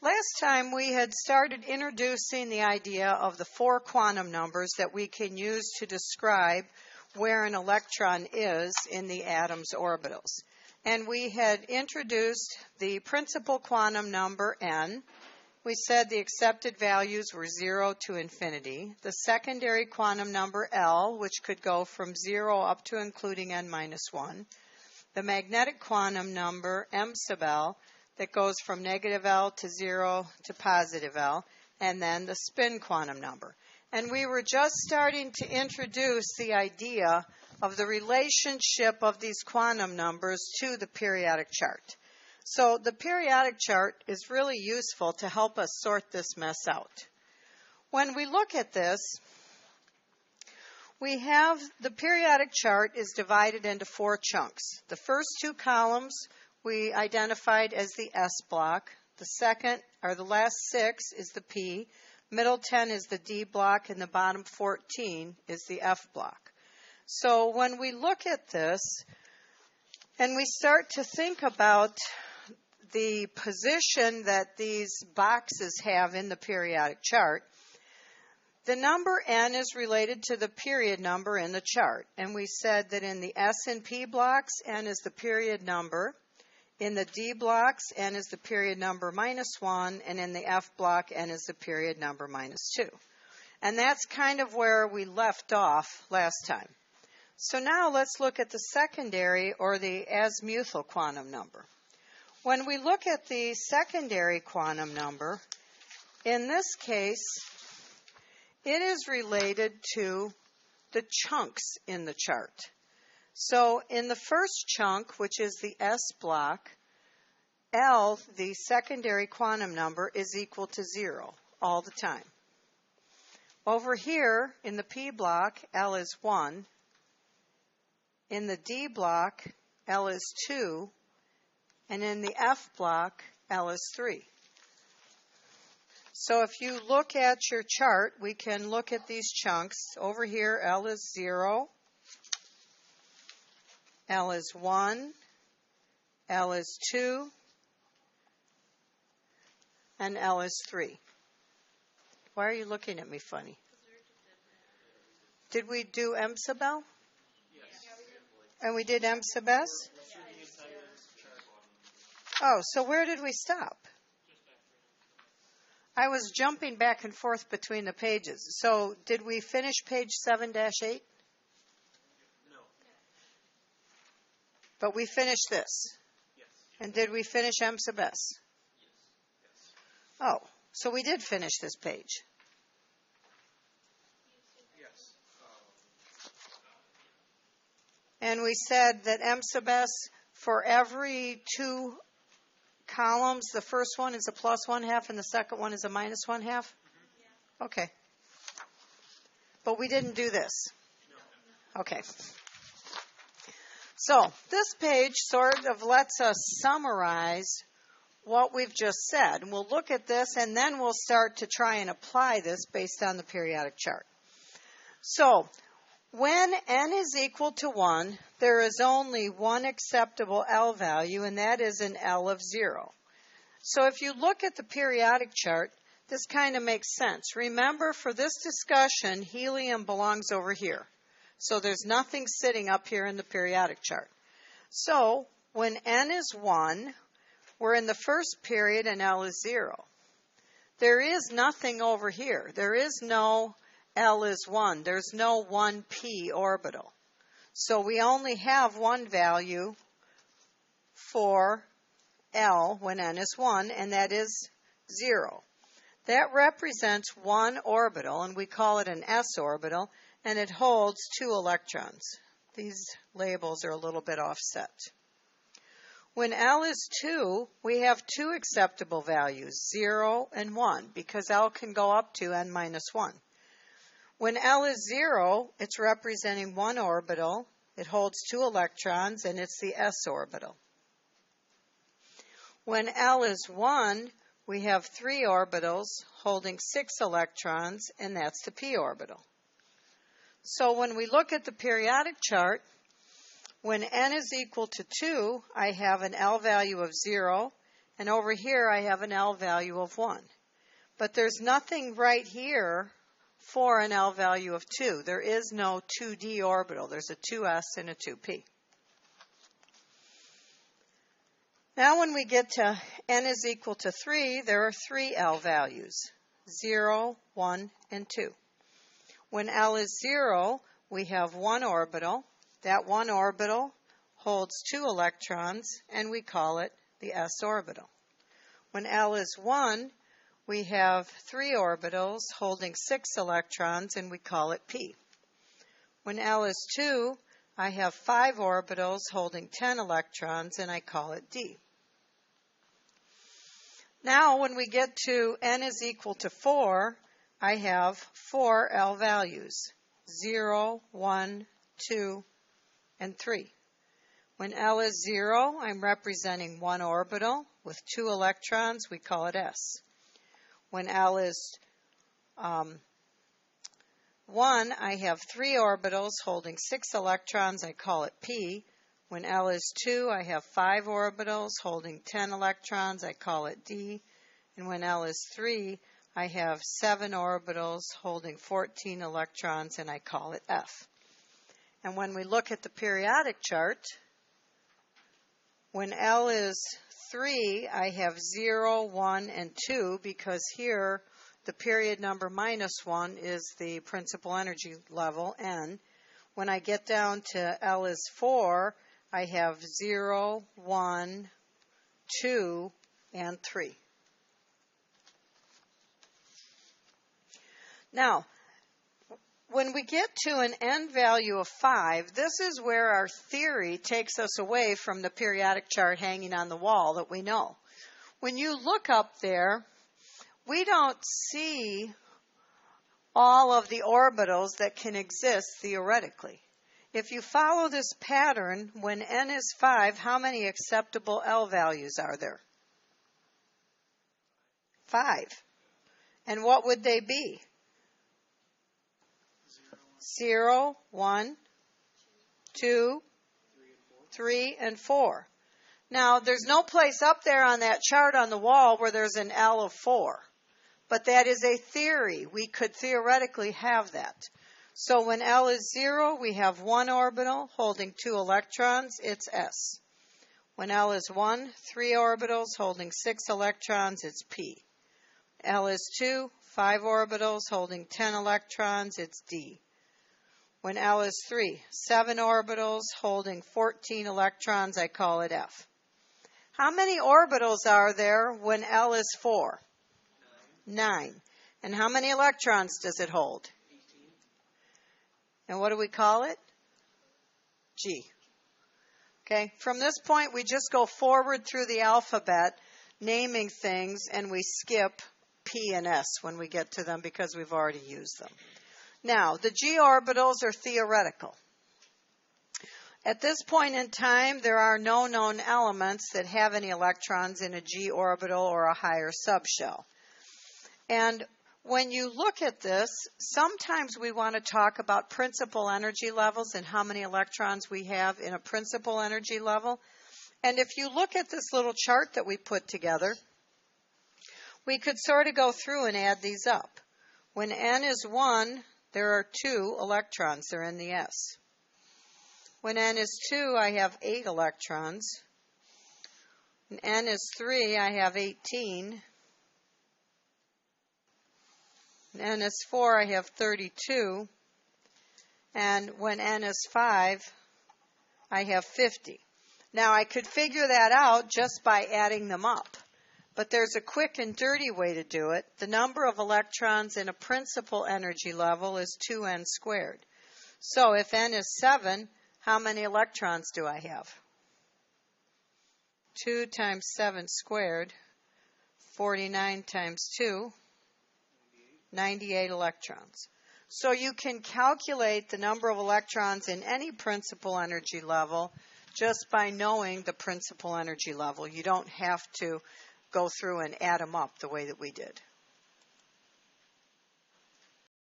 Last time we had started introducing the idea of the 4 quantum numbers that we can use to describe where an electron is in the atom's orbitals. And we had introduced the principal quantum number n. We said the accepted values were 0 to infinity. The secondary quantum number L, which could go from 0 up to including n minus 1. The magnetic quantum number m sub L, that goes from negative L to 0 to positive L, and then the spin quantum number. And we were just starting to introduce the idea of the relationship of these quantum numbers to the periodic chart. So the periodic chart is really useful to help us sort this mess out. When we look at this, we have the periodic chart is divided into 4 chunks. The first 2 columns we identified as the S block. The second, or the last 6, is the P. Middle 10 is the D block, and the bottom 14 is the F block. So when we look at this, and we start to think about the position that these boxes have in the periodic chart, the number n is related to the period number in the chart. And we said that in the S and P blocks, n is the period number. In the D blocks, n is the period number minus 1, and in the F block, n is the period number minus 2. And that's kind of where we left off last time. So now let's look at the secondary, or the azimuthal quantum number. When we look at the secondary quantum number, in this case, it is related to the chunks in the chart. So in the first chunk, which is the S block, L, the secondary quantum number, is equal to 0 all the time. Over here in the P block, L is 1. In the D block, L is 2. And in the F block, L is 3. So if you look at your chart, we can look at these chunks. Over here, L is 0. L is 1, L is 2, and L is 3. Why are you looking at me funny? Did we do M sub L? Yes. And we did M sub S? Oh, so where did we stop? I was jumping back and forth between the pages. So did we finish page 7-8? But we finished this. Yes. And did we finish M sub S? Yes. Yes. Oh, so we did finish this page. Yes. And we said that M sub S, for every 2 columns, the first one is a plus 1/2 and the second one is a minus 1/2? Mm-hmm. Yeah. Okay. But we didn't do this. No. Okay. So this page sort of lets us summarize what we've just said. And we'll look at this, and then we'll start to try and apply this based on the periodic chart. So when n is equal to 1, there is only one acceptable L value, and that is an L of 0. So if you look at the periodic chart, this kind of makes sense. Remember, for this discussion, helium belongs over here. So there's nothing sitting up here in the periodic chart. So when n is 1, we're in the first period and L is 0. There is nothing over here. There is no L is 1. There's no 1p orbital. So we only have one value for L when n is 1, and that is 0. That represents one orbital, and we call it an s orbital, and it holds 2 electrons. These labels are a little bit offset. When L is 2, we have 2 acceptable values, 0 and 1, because L can go up to n minus 1. When L is 0, it's representing one orbital. It holds 2 electrons, and it's the s orbital. When L is 1, we have 3 orbitals holding 6 electrons, and that's the p orbital. So when we look at the periodic chart, when n is equal to 2, I have an L value of 0, And over here I have an L value of 1. But there's nothing right here for an L value of 2. There is no 2d orbital. There's a 2s and a 2p. Now when we get to n is equal to 3, there are 3 L values, 0, 1, and 2. When L is 0, we have 1 orbital. That 1 orbital holds 2 electrons, and we call it the s orbital. When L is 1, we have 3 orbitals holding 6 electrons, and we call it p. When L is 2, I have 5 orbitals holding 10 electrons, and I call it d. Now, when we get to n is equal to 4, I have 4 L values, 0, 1, 2, and 3. When L is 0, I'm representing 1 orbital with 2 electrons. We call it s. When L is 1, I have 3 orbitals holding 6 electrons. I call it p. When L is 2, I have 5 orbitals holding 10 electrons. I call it d. And when L is 3, I have 7 orbitals holding 14 electrons, and I call it f. And when we look at the periodic chart, when L is 3, I have 0, 1, and 2, because here the period number -1 is the principal energy level, n. When I get down to L is 4, I have 0, 1, 2, and 3. Now, when we get to an n value of 5, this is where our theory takes us away from the periodic chart hanging on the wall that we know. When you look up there, we don't see all of the orbitals that can exist theoretically. If you follow this pattern, when n is 5, how many acceptable L values are there? 5. And what would they be? 0, 1, 2, 3, and 4. Now, there's no place up there on that chart on the wall where there's an L of 4. But that is a theory. We could theoretically have that. So when L is 0, we have 1 orbital holding 2 electrons. It's s. When L is 1, 3 orbitals holding 6 electrons. It's p. L is 2, 5 orbitals holding 10 electrons. It's d. When L is 3, 7 orbitals holding 14 electrons, I call it f. How many orbitals are there when L is 4? 9. And how many electrons does it hold? 18. And what do we call it? G. Okay, from this point we just go forward through the alphabet, naming things, and we skip P and S when we get to them because we've already used them. Now, the G orbitals are theoretical. At this point in time, there are no known elements that have any electrons in a G orbital or a higher subshell. And when you look at this, sometimes we want to talk about principal energy levels and how many electrons we have in a principal energy level. And if you look at this little chart that we put together, we could sort of go through and add these up. When n is 1, there are 2 electrons. They're in the s. When n is 2, I have 8 electrons. When n is 3, I have 18. When n is 4, I have 32. And when n is 5, I have 50. Now, I could figure that out just by adding them up. But there's a quick and dirty way to do it. The number of electrons in a principal energy level is 2n squared. So if n is 7, how many electrons do I have? 2 times 7 squared, 49 times 2, 98 electrons. So you can calculate the number of electrons in any principal energy level just by knowing the principal energy level. You don't have to go through and add them up the way that we did.